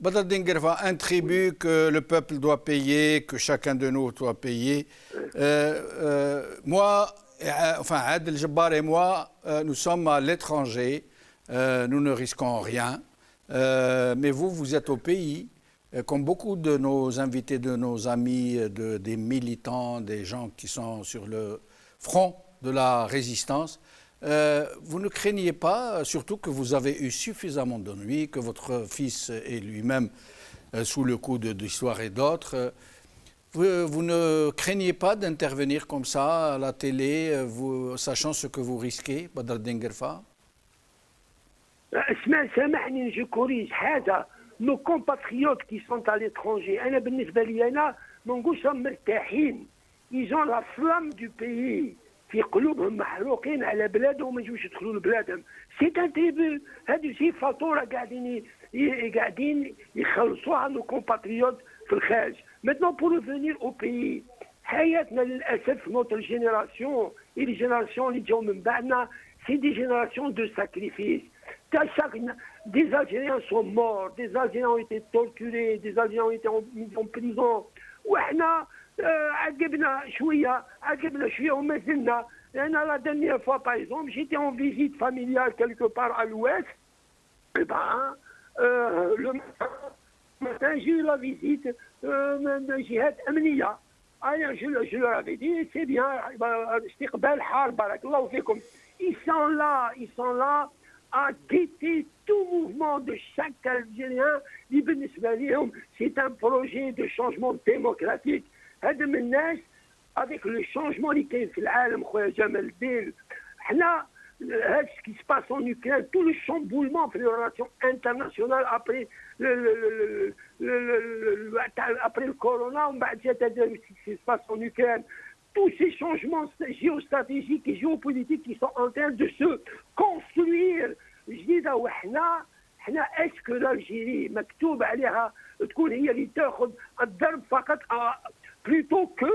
[SPEAKER 1] Badr Dingerfa, un tribut que le peuple doit payer, que chacun de nous doit payer. Moi, enfin, Adel Jabbar et moi, nous sommes à l'étranger, nous ne risquons rien. Mais vous êtes au pays, comme beaucoup de nos invités, de nos amis, des militants, des gens qui sont sur le front de la résistance. Vous ne craignez pas, surtout que vous avez eu suffisamment d'ennuis, que votre fils est lui-même sous le coup de l'histoire et d'autres. Vous ne craignez pas d'intervenir comme ça à la télé, sachant ce que vous risquez, Badr Dingerfa?
[SPEAKER 8] سامحني je corrige حاجة. Nos compatriotes qui sont à l'étranger, أنا بالنسبة لي أنا ما نقولش مرتاحين. Ils ont la flamme du pays. في قلوبهم محروقين على بلادهم ما يجوش يدخلوا لبلادهم. سي ان تريبو. هذه شي فاتوره قاعدين يخلصوها نو كومباتريوت في الخارج. Maintenant pour revenir au pays, حياتنا للاسف notre génération et les générations اللي جاوا من بعدنا, c'est des générations de sacrifice. Des Algériens sont morts, des Algériens ont été torturés, des Algériens ont été mis en prison. وإحنا عقبنا شويه وما زلنا. La dernière fois par exemple j'étais en visite familiale quelque part à l'ouest, et le matin j'ai eu la visite de جهات أمنية. Je leur avais dit c'est bien, استقبال حار بارك الله فيكم. Ils sont là à guetter tout mouvement de chaque Algérien. C'est un projet de changement démocratique. هذا من الناس avec le changement اللي كاين في العالم خويا جمال الدين. حنا هذا ce qui se passe en Ukraine, tout le chamboulement في les relations internationales après après le corona ومن بعد ce qui se passe en Ukraine, tous ces changements géostratégiques et géopolitiques qui sont en train de se construire جديدة. وحنا est-ce que l'Algérie مكتوب عليها تكون هي اللي تاخذ الضرب فقط, plutôt que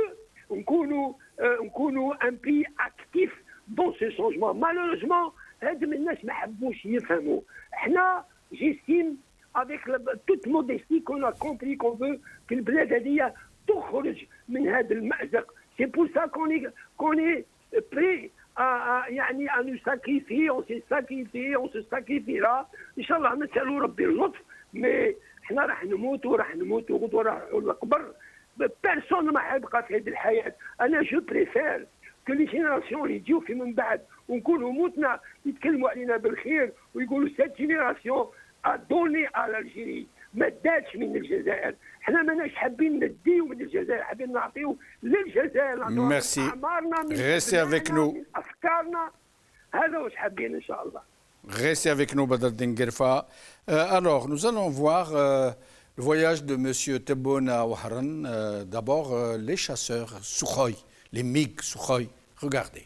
[SPEAKER 8] نكونوا un pays actif dans ce changement. Malheureusement هاد من الناس ما حبوش يفهموا. احنا j'estime avec toute modestie qu'on a compris qu'on veut que البلاد هذه تخرج من هذا المأزق. C'est pour ça qu'on est prêt à nous sacrifier. On s'est sacrifié, on se sacrifiera. Inch'Allah نسألوا ربي اللطف. Mais احنا راح نموتوا غدوة راح القبر. Personne ما حيبقى في هذه الحياة. أنا جو بريفير que les générations اللي يجيو في من بعد ونكونوا موتنا يتكلموا علينا بالخير ويقولوا cette génération a donné à l'Algérie. ما داتش من الجزائر. احنا ماناش حابين نديو من الجزائر, حابين نعطيو للجزائر.
[SPEAKER 1] Merci. Restez avec nous.
[SPEAKER 8] افكارنا. هذا واش حابين ان شاء الله.
[SPEAKER 1] Restez avec nous, Badr Dingerfa. Alors, nous allons voir le voyage de M. Tebboune Ouahran. D'abord, les chasseurs Sukhoi, les MiG Sukhoi. Regardez.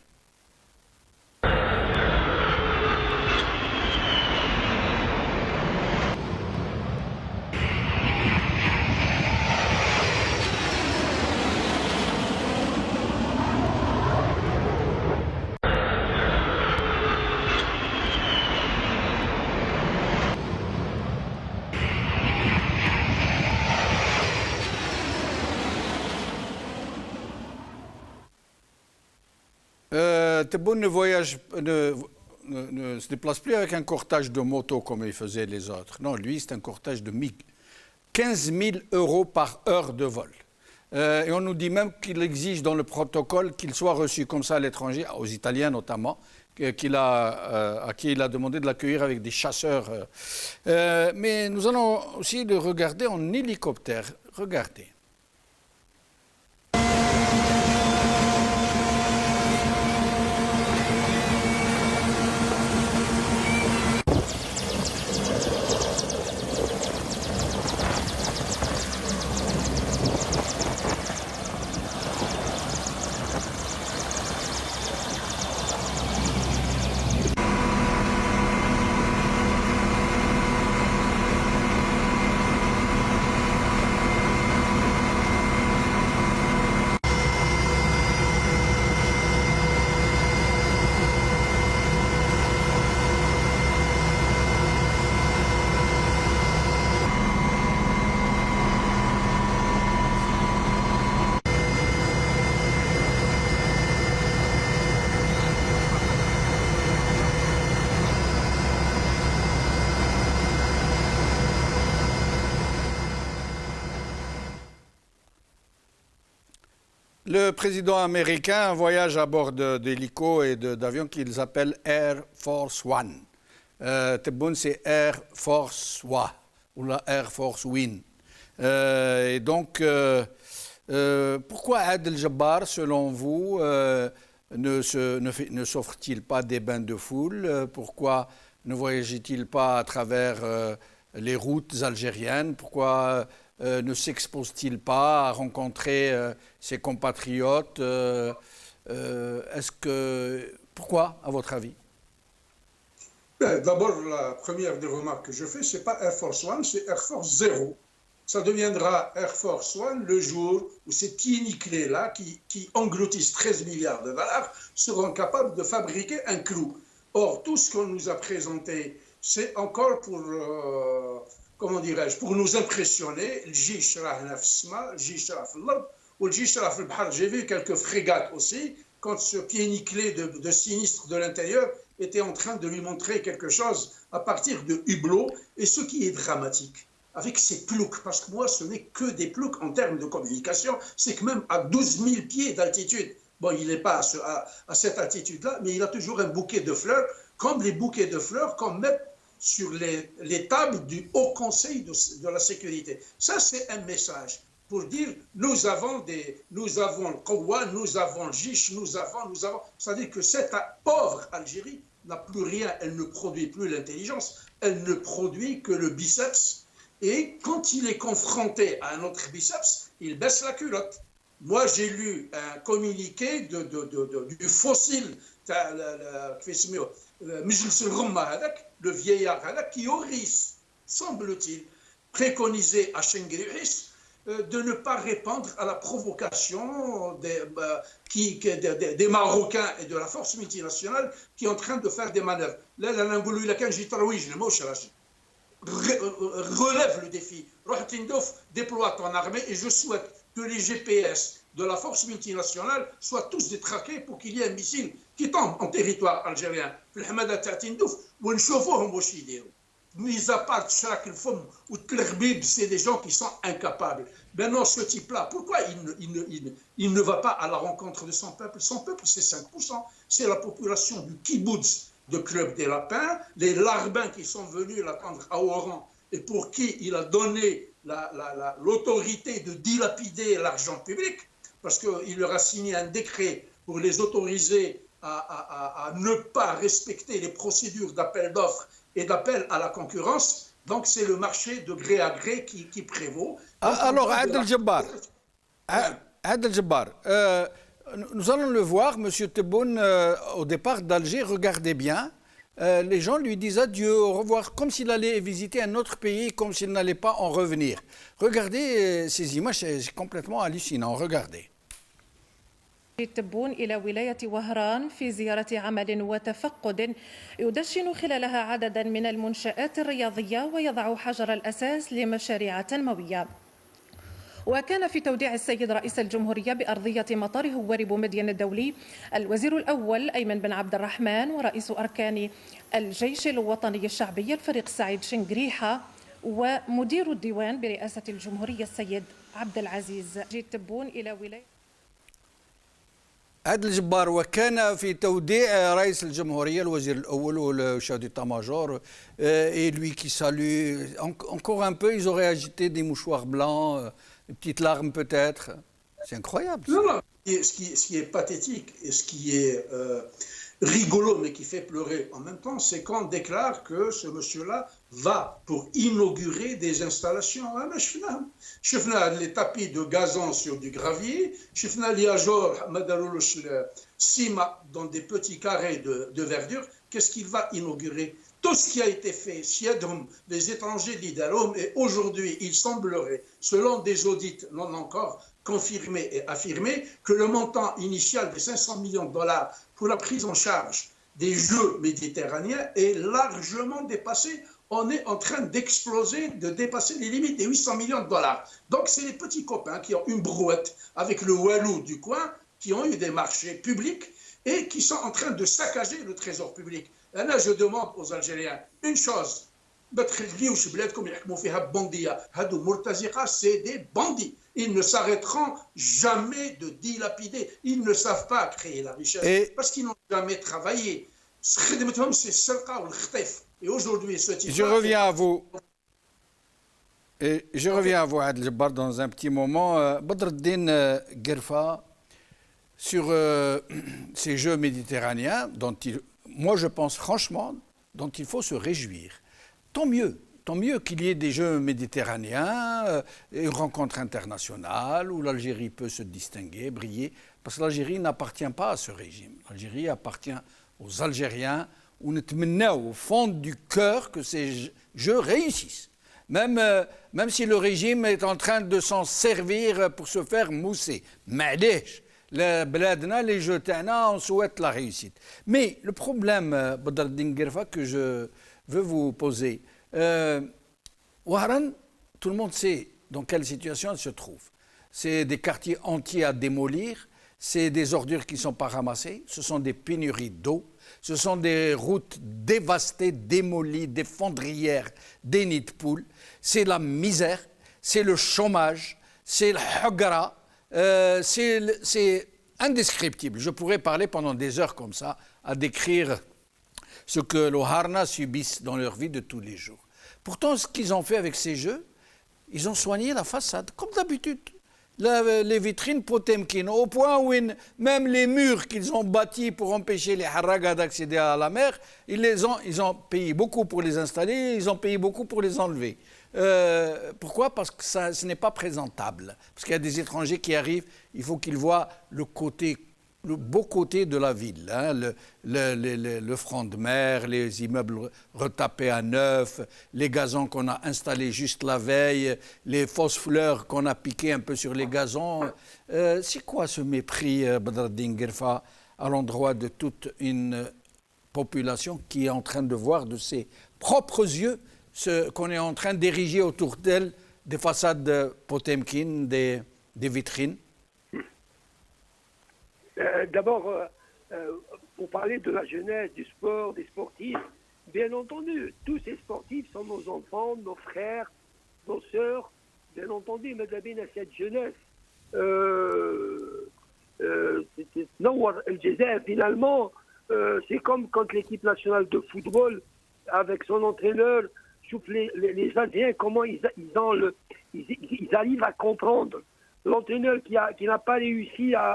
[SPEAKER 1] Tebboune ne se déplace plus avec un cortège de motos comme il faisait les autres. Non, lui, c'est un cortège de MiG. 15 000 € par heure de vol. Et on nous dit même qu'il exige dans le protocole qu'il soit reçu comme ça à l'étranger, aux Italiens notamment, à qui il a demandé de l'accueillir avec des chasseurs. Mais nous allons aussi le regarder en hélicoptère. Regardez. Le président américain voyage à bord d'hélicos et d'avions qu'ils appellent Air Force One. Tebboune, c'est Air Force Wa ou la Air Force Win. Et donc, pourquoi Adel Jabbar, selon vous, ne s'offre-t-il pas des bains de foule? Pourquoi ne voyage-t-il pas à travers les routes algériennes? Pourquoi ne s'expose-t-il pas à rencontrer ses compatriotes? Pourquoi, à votre avis?
[SPEAKER 7] D'abord, la première des remarques que je fais, ce n'est pas Air Force One, c'est Air Force Zero. Ça deviendra Air Force One le jour où ces pieds nickelés-là, qui engloutissent 13 milliards de dollars, seront capables de fabriquer un clou. Or, tout ce qu'on nous a présenté, c'est encore pour... comment dirais-je, pour nous impressionner. J'ai vu quelques frégates aussi, quand ce pied nickelé de sinistre de l'intérieur était en train de lui montrer quelque chose à partir de hublots. Et ce qui est dramatique, avec ces ploucs, parce que moi, ce n'est que des ploucs en termes de communication, c'est que même à 12 000 pieds d'altitude, bon, il n'est pas à cette altitude-là, mais il a toujours un bouquet de fleurs, comme les bouquets de fleurs qu'on met sur les tables du Haut Conseil de la sécurité. Ça, c'est un message pour dire nous avons le Kowa, nous avons le Jish, nous avons. C'est-à-dire que cette pauvre Algérie n'a plus rien, elle ne produit plus l'intelligence, elle ne produit que le biceps. Et quand il est confronté à un autre biceps, il baisse la culotte. Moi, j'ai lu un communiqué du fossile, le vieillard qui aurait, semble-t-il, préconisé à Chengueris de ne pas répondre à la provocation des Marocains et de la force multinationale qui est en train de faire des manœuvres. Là, relève le défi. Déploie ton armée et je souhaite que les GPS de la force multinationale soient tous détraqués pour qu'il y ait un missile qui tombe en territoire algérien. Mis à part c'est des gens qui sont incapables. Maintenant, ce type-là, pourquoi il ne va pas à la rencontre de son peuple? Son peuple, c'est 5%. C'est la population du kibbutz de Club des Lapins, les larbins qui sont venus l'attendre à Oran et pour qui il a donné l'autorité de dilapider l'argent public, parce qu'il leur a signé un décret pour les autoriser à ne pas respecter les procédures d'appel d'offres et d'appel à la concurrence. Donc c'est le marché de gré à gré qui prévaut.
[SPEAKER 1] Alors, Adel Jabbar, nous allons le voir, M. Tebboune, au départ d'Alger, regardez bien. Les gens lui disent adieu, au revoir, comme s'il allait visiter un autre pays, comme s'il n'allait pas en revenir. Regardez ces images, c'est complètement hallucinant. Regardez.
[SPEAKER 9] تبون إلى ولاية وهران في زيارة عمل وتفقد يدشن خلالها عددا من المنشآت الرياضية ويضع حجر الأساس لمشاريع تنموية. وكان في توديع السيد رئيس الجمهورية بأرضية مطار هواري بومدين الدولي الوزير الأول أيمن بن عبد الرحمن ورئيس أركان الجيش الوطني الشعبي الفريق سعيد شنقريحة ومدير الديوان برئاسة الجمهورية السيد عبد العزيز تبون إلى ولاية
[SPEAKER 1] عادل الجبار. وكان في توديع رئيس الجمهورية الوزير الأول والشاف d'état major et lui qui salue encore un peu, ils auraient agité des mouchoirs blancs, des petites larmes peut-être. C'est incroyable.
[SPEAKER 7] Non, non. Ce qui est pathétique et ce qui est rigolo mais qui fait pleurer en même temps, c'est qu'on déclare que ce monsieur-là va pour inaugurer des installations. شفنا les tapis de gazon sur du gravier, شفنا les ajours ciment dans des petits carrés de verdure. Qu'est-ce qu'il va inaugurer? Tout ce qui a été fait, les étrangers d'Idalom, et aujourd'hui, il semblerait, selon des audits non encore confirmés et affirmés, que le montant initial de 500 millions de dollars pour la prise en charge des Jeux méditerranéens est largement dépassé. On est en train d'exploser, de dépasser les limites des 800 millions de dollars. Donc, c'est les petits copains qui ont une brouette avec le Walou du coin, qui ont eu des marchés publics et qui sont en train de saccager le trésor public. Et là, je demande aux Algériens une chose. C'est des bandits. Ils ne s'arrêteront jamais de dilapider. Ils ne savent pas créer la richesse parce qu'ils n'ont jamais travaillé. Et aujourd'hui, ce type.
[SPEAKER 1] Je reviens à vous. Et je reviens à vous, Adel Jabbar, dans un petit moment. Badreddine Guerfa, sur ces Jeux méditerranéens, moi je pense franchement, dont il faut se réjouir. Tant mieux qu'il y ait des Jeux méditerranéens, une rencontre internationale où l'Algérie peut se distinguer, briller, parce que l'Algérie n'appartient pas à ce régime. L'Algérie appartient aux Algériens, où nous tenons au fond du cœur que ces Jeux réussissent. Même si le régime est en train de s'en servir pour se faire mousser. معليش les Jeux تاعنا, on souhaite la réussite. Mais le problème, Badreddine Guerfa, que je veux vous poser, Ouaran, tout le monde sait dans quelle situation elle se trouve. C'est des quartiers entiers à démolir, c'est des ordures qui ne sont pas ramassées, ce sont des pénuries d'eau, ce sont des routes dévastées, démolies, des fondrières, des nids de poules, c'est la misère, c'est le chômage, c'est le hagra, c'est indescriptible. Je pourrais parler pendant des heures comme ça à décrire ce que les Harna subissent dans leur vie de tous les jours. Pourtant, ce qu'ils ont fait avec ces jeux, ils ont soigné la façade, comme d'habitude. Les vitrines Potemkin, au point où même les murs qu'ils ont bâtis pour empêcher les Haragas d'accéder à la mer, ils ont payé beaucoup pour les installer, ils ont payé beaucoup pour les enlever. Pourquoi? Parce que ce n'est pas présentable. Parce qu'il y a des étrangers qui arrivent, il faut qu'ils voient le beau côté de la ville, hein, le front de mer, les immeubles retapés à neuf, les gazons qu'on a installés juste la veille, les fausses fleurs qu'on a piquées un peu sur les gazons. C'est quoi ce mépris, Badreddine Guerfa, à l'endroit de toute une population qui est en train de voir de ses propres yeux ce qu'on est en train d'ériger autour d'elle, des façades de Potemkin, des vitrines?
[SPEAKER 8] D'abord, pour parler de la jeunesse, du sport, des sportifs, bien entendu, tous ces sportifs sont nos enfants, nos frères, nos sœurs. Bien entendu, Madabine à cette jeunesse. Finalement, c'est comme quand l'équipe nationale de football, avec son entraîneur, les Algériens, comment ils arrivent à comprendre. L'entraîneur qui n'a pas réussi à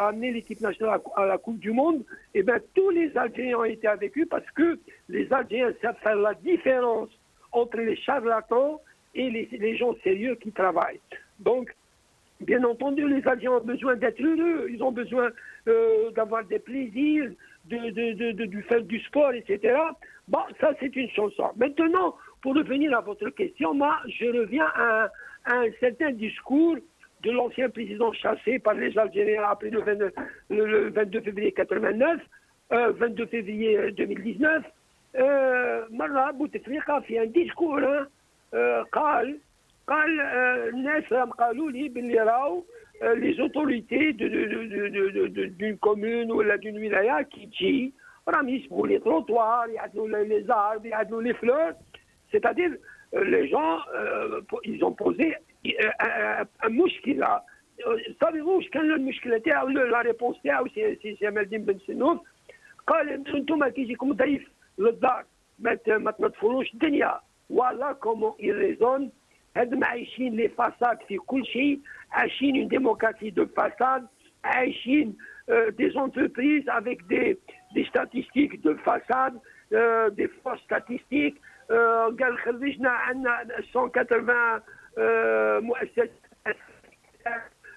[SPEAKER 8] amener l'équipe nationale à la Coupe du Monde, eh bien, tous les Algériens ont été avec eux parce que les Algériens savent faire la différence entre les charlatans et les gens sérieux qui travaillent. Donc, bien entendu, les Algériens ont besoin d'être heureux, ils ont besoin d'avoir des plaisirs, de faire du sport, etc. Bon, ça, c'est une chanson. Maintenant, pour revenir à votre question, moi, je reviens à un certain discours de l'ancien président chassé par les Algériens après le 22 février 89, 22 février 2019. مرة بوتفليقة في un discours قال قال الناس راهم قالوا لي باللي راهو لي زوتوريتي دون كومون ولا دون ولايه كي تجي راهم يسبقوا لي تروطوار يعدلوا لي زارب يعدلوا لي فلور سيتادير لي جون ils ont posé un مشكله صافي واش كان المشكله تاعو لا ريبونس تاعو سي جمال الدين بن سنوف قال انتم كي يجيكم ضيف للدار ما تنظفولوش الدنيا ولا كومون يريزون هادم عايشين لي فاساد في كل شيء عايشين اون ديموكراسي دو فاساد عايشين des entreprises avec des statistiques de façade des fausses statistiques قال خرجنا عندنا 180 مؤسسات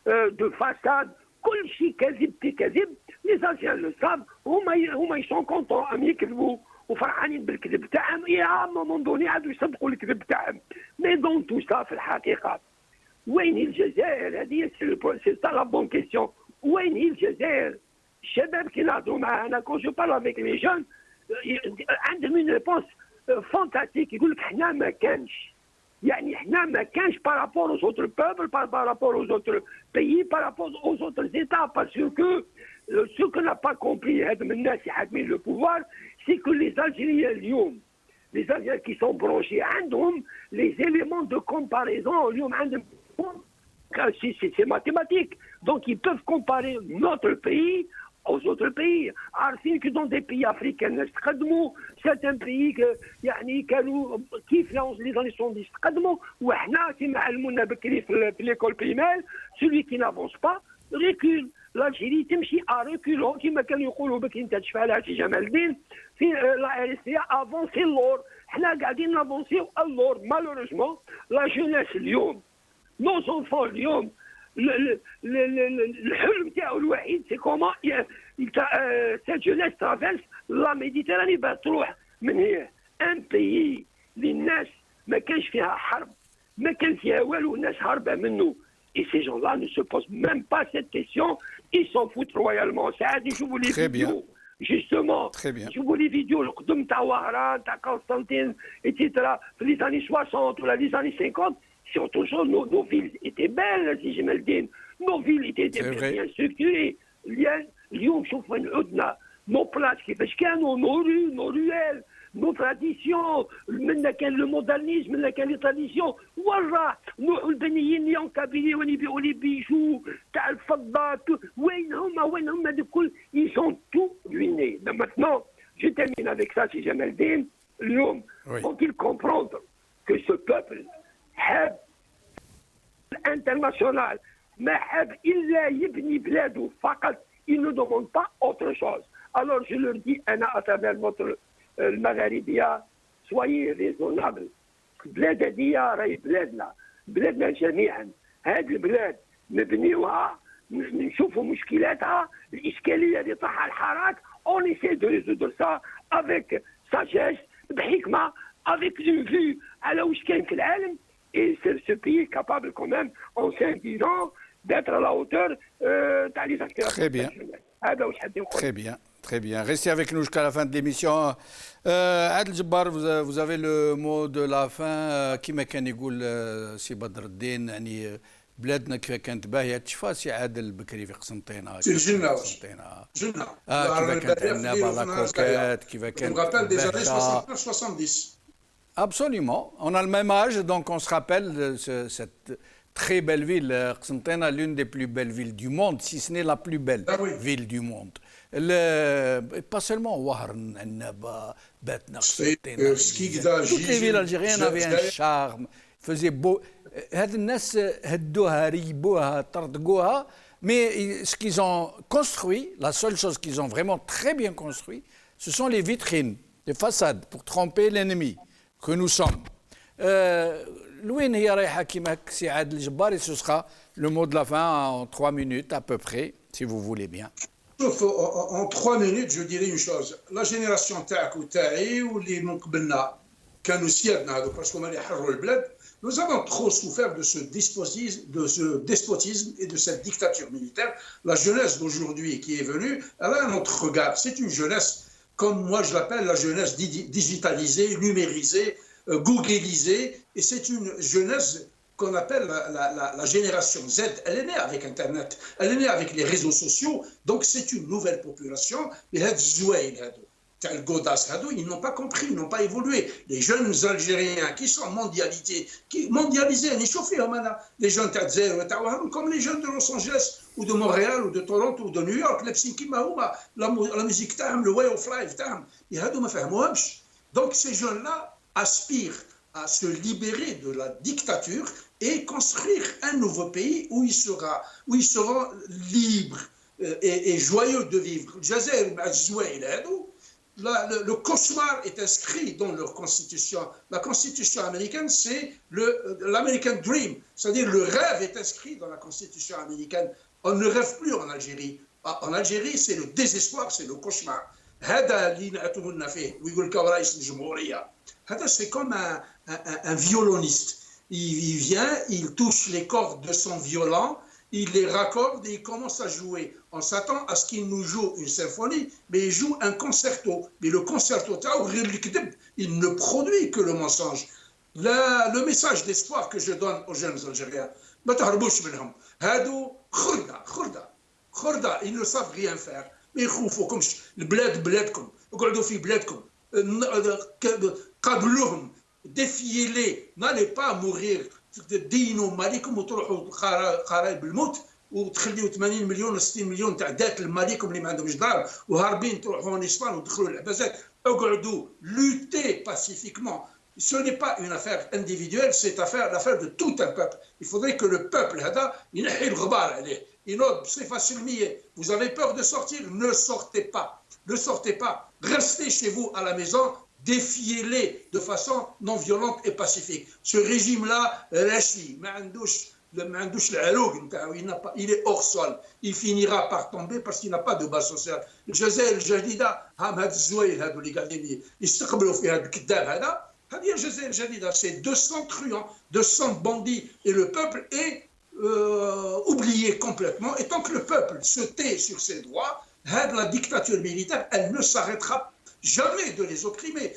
[SPEAKER 8] دو فاساد كل شيء كذب في كذب لي زالجيريان لو ساف هما يسون كونطون ام يكذبوا وفرحانين بالكذب تاعهم يا مومون دوني عادوا يصدقوا الكذب تاعهم مي دون تو سا في الحقيقه وين هي الجزائر هذه سي لا بون كيسيون وين هي الجزائر الشباب كي نهضروا معاه انا كون جو بارل افيك لي جون عندهم اون ريبونس فانتاستيك يقول لك حنا ما كانش يعني حنا ما كانش بارابور aux autres peuples par rapport aux autres pays par rapport aux autres états parce que ce que n'a pas compris هذم الناس يحكمين le pouvoir c'est que les Algériens اليوم les Algériens qui sont branchés عندهم les éléments de comparaison اليوم عندهم c'est mathématique donc ils peuvent comparer notre pays aux autres pays عارفين que dans des pays africains الناس تقدموا certains pays يعني كانوا كيف لي زاني 70 تقدموا وحنا كيما علمونا بكري في ليكول بريمير celui qui n'avance pas recule l'Algérie تمشي à reculons كيما كانوا يقولوا بكري انت تشفى لها شي جمال الدين في لا ار اس بي افونسي اللور حنا قاعدين نافونسيو اللور مالوريزمون لا جونيس اليوم نو زونفون اليوم الحلم تاعو الوحيد سي كومون سيت جونيس ترافيرس لا ميديتيراني باش تروح من هنا ان بيي للناس ما كانش فيها حرب ما كان فيها والو الناس هاربه منه et ces gens-là ne se posent même pas cette question ils s'en foutent royalement ساعات يشوفوا لي فيديو justement يشوفوا لي فيديو القدم تاع وهران تاع قسطنطين ايتترا في لي زاني 60 ولا لي زاني 50 sur toujours nos villes étaient belles si Jemal Din nos villes étaient bien structurées اليوم شوف وين عدنا nos places كيفاش كانوا nos ruelles nos traditions منا كان لو مودرنيزم منا كان لي تراديسيون ورا نروحوا البنيين اللي ينكابيلي ونبيعوا لي بيجو تاع الفضه وين هما الكل ils sont tout ruinés maintenant je termine avec ça si Jemal Din اليوم faut-il comprendre que ce peuple حاب international ما حاب إلا يبني بلاده فقط il ne demande pas autre chose alors je leur dis أنا à travers votre المغاربية soyez raisonnable البلاد هذه راهي بلادنا جميعا هذه البلاد نبنيوها نشوفوا مشكلاتها الإشكالية اللي طاحها الحراك on essaie de résoudre ça avec sagesse بحكمة avec une vue على واش كاين في العالم et ce pays est capable quand même en 5-10 ans d'être à la hauteur تاع لي acteurs.
[SPEAKER 1] Très bien.
[SPEAKER 8] هذا واش حاب نقول.
[SPEAKER 1] Très bien. Très bien. Restez avec nous jusqu'à la fin de l'émission. Adel Jabbar, vous avez le mot de la fin. كيما كان يقول سي بدر الدين يعني بلادنا كيف كانت باهيه تشفى سي عادل بكري في قسنطينه.
[SPEAKER 7] في الجنه.
[SPEAKER 1] جنه. كيف كانت عنابه لاكوكات كيف كانت.
[SPEAKER 7] On rappelle des années 69-70.
[SPEAKER 1] Absolument. On a le même âge, donc on se rappelle de cette très belle ville, Qsantena, l'une des plus belles villes du monde, si ce n'est la plus belle ville du monde. Pas seulement Ouarn, Annaba, Betna, Qsantena. Toutes les villes algériennes avaient un charme, faisaient beau. Mais ce qu'ils ont construit, la seule chose qu'ils ont vraiment très bien construit, ce sont les vitrines, les façades pour tromper l'ennemi que nous sommes. L'ouin هي رايحة كيما سي عادل الجبار et ce sera le mot de la fin en 3 minutes à peu près, si vous voulez bien.
[SPEAKER 7] Sauf en 3 minutes, je dirais une chose. La génération تاعك وتاعي واللي من قبلنا كانوا سيادنا هذوك باسكو اللي حرروا البلاد. Nous avons trop souffert de ce despotisme et de cette dictature militaire. La jeunesse d'aujourd'hui qui est venue, elle a un autre regard. C'est une jeunesse, comme moi je l'appelle, la jeunesse digitalisée, numérisée, googlisée. Et c'est une jeunesse qu'on appelle la génération Z, elle est née avec Internet, elle est née avec les réseaux sociaux, donc c'est une nouvelle population. Et ils n'ont pas compris, ils n'ont pas évolué. Les jeunes Algériens qui sont mondialisés, les jeunes comme les jeunes de Los Angeles ou de Montréal ou de Toronto ou de New York, la musique, le way of life, donc ces jeunes-là aspirent à se libérer de la dictature et construire un nouveau pays où ils seront libres et joyeux de vivre. Le cauchemar est inscrit dans leur constitution. La constitution américaine, c'est l'American Dream, c'est-à-dire le rêve est inscrit dans la constitution américaine. On ne rêve plus en Algérie. En Algérie, c'est le désespoir, c'est le cauchemar. C'est comme un violoniste. Il vient, il touche les cordes de son violon, il les raccorde et il commence à jouer. On s'attend à ce qu'il nous joue une symphonie, mais il joue un concerto. Mais le concerto, il ne produit que le mensonge. Le message d'espoir que je donne aux jeunes Algériens, ils ne savent rien faire. Mais défiez-les, n'allez pas mourir. دينوا مالكم وتروحوا خرايب الموت وتخليوا 80 مليون و 60 مليون تاع دات المالكم اللي ما عندهمش دار وهاربين تروحوا نيسبان ودخلوا العباسات. اقعدوا lutter pacifiquement. Ce n'est pas une affaire individuelle, c'est l'affaire de tout un peuple. Il faudrait que le peuple هذا ينحي الغبار عليه. ينوض بصفه سلميه. Vous avez peur de sortir, ne sortez pas. Ne sortez pas. Restez chez vous à la maison. Défiez-les de façon non violente et pacifique. Ce régime-là, il est hors sol. Il finira par tomber parce qu'il n'a pas de base sociale. الجزائر الجديدة هاد الزوايل هادو اللي قاعدين يستقبلوا في هذا الكذاب هذا هذه الجزائر الجديدة. C'est 200 truands, 200 bandits et le peuple est oublié complètement. Et tant que le peuple se tait sur ses droits, la dictature militaire, elle ne s'arrêtera pas. Jamais de les opprimer.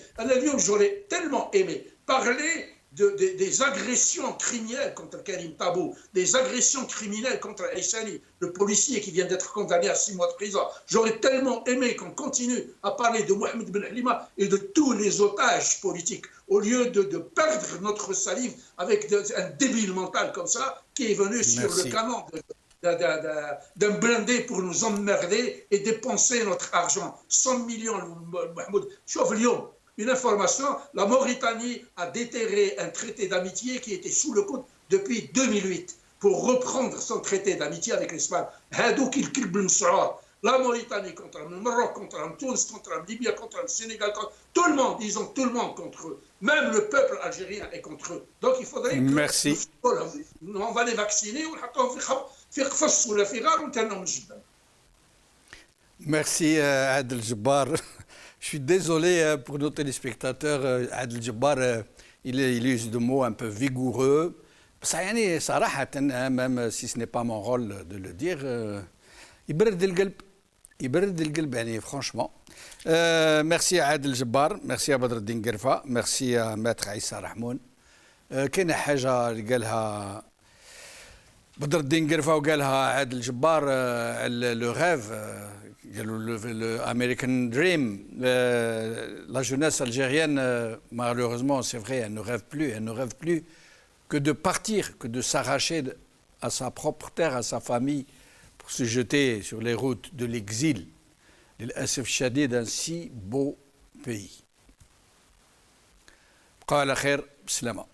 [SPEAKER 7] J'aurais tellement aimé parler des agressions criminelles contre Karim Tabou, des agressions criminelles contre Aïssani, le policier qui vient d'être condamné à 6 mois de prison. J'aurais tellement aimé qu'on continue à parler de Mohamed Ben Halima et de tous les otages politiques, au lieu de perdre notre salive avec un débile mental comme ça qui est venu sur le canon d'un blindé pour nous emmerder et dépenser notre argent. 100 millions, Mahmoud. Une information, la Mauritanie a déterré un traité d'amitié qui était sous le coude depuis 2008 pour reprendre son traité d'amitié avec l'Espagne. La Mauritanie contre le Maroc, contre la Tunis, contre la Libye, contre le Sénégal, contre tout le monde, ils ont tout le monde contre eux. Même le peuple algérien est contre eux. Donc il faudrait que...
[SPEAKER 1] Merci.
[SPEAKER 7] On va les vacciner.
[SPEAKER 1] Merci Adel Jabbar. Je suis désolé pour nos téléspectateurs. Adel Jabbar, il use des mots un peu vigoureux. Même si ce n'est pas mon rôle de le dire, يبرد القلب يعني franchement. Merci à Adel Jabbar, merci à بدر الدين قرفة, merci à maître عيسى رحمون. كاينه حاجه اللي قالها بدر الدين قرفة وقالها عادل جبار, le rêve, l'American Dream, la jeunesse algérienne, malheureusement, c'est vrai, elle ne rêve plus que de partir, que de s'arracher à sa propre terre, à sa famille, pour se jeter sur les routes de l'exil, للأسف الشديد, d'un si beau pays. بقى على خير, بسلامة.